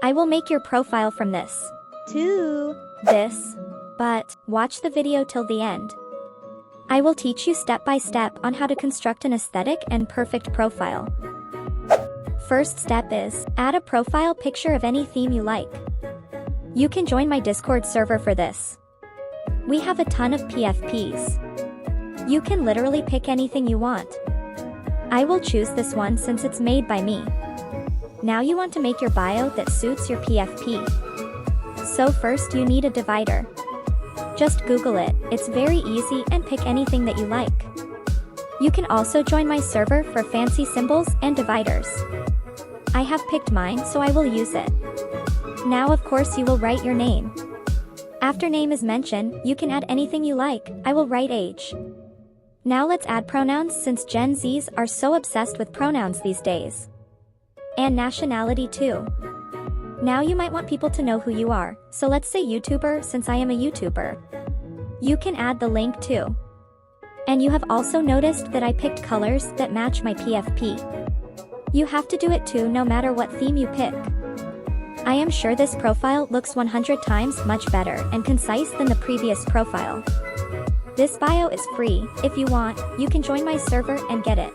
I will make your profile from this to this, but watch the video till the end. I will teach you step by step on how to construct an aesthetic and perfect profile. First step is, add a profile picture of any theme you like. You can join my Discord server for this. We have a ton of PFPs. You can literally pick anything you want. I will choose this one since it's made by me. Now you want to make your bio that suits your PFP. So first you need a divider. Just Google it, it's very easy, and pick anything that you like. You can also join my server for fancy symbols and dividers. I have picked mine, so I will use it. Now of course you will write your name. After name is mentioned, you can add anything you like. I will write age. Now let's add pronouns since Gen Zs are so obsessed with pronouns these days. And nationality too. Now you might want people to know who you are, so let's say YouTuber since I am a YouTuber. You can add the link too. And you have also noticed that I picked colors that match my PFP. You have to do it too no matter what theme you pick. I am sure this profile looks 100 times much better and concise than the previous profile. This bio is free. If you want, you can join my server and get it.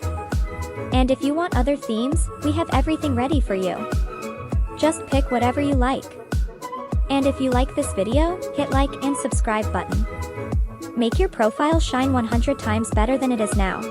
And if you want other themes, we have everything ready for you. Just pick whatever you like. And if you like this video, hit like and subscribe button. Make your profile shine 100 times better than it is now.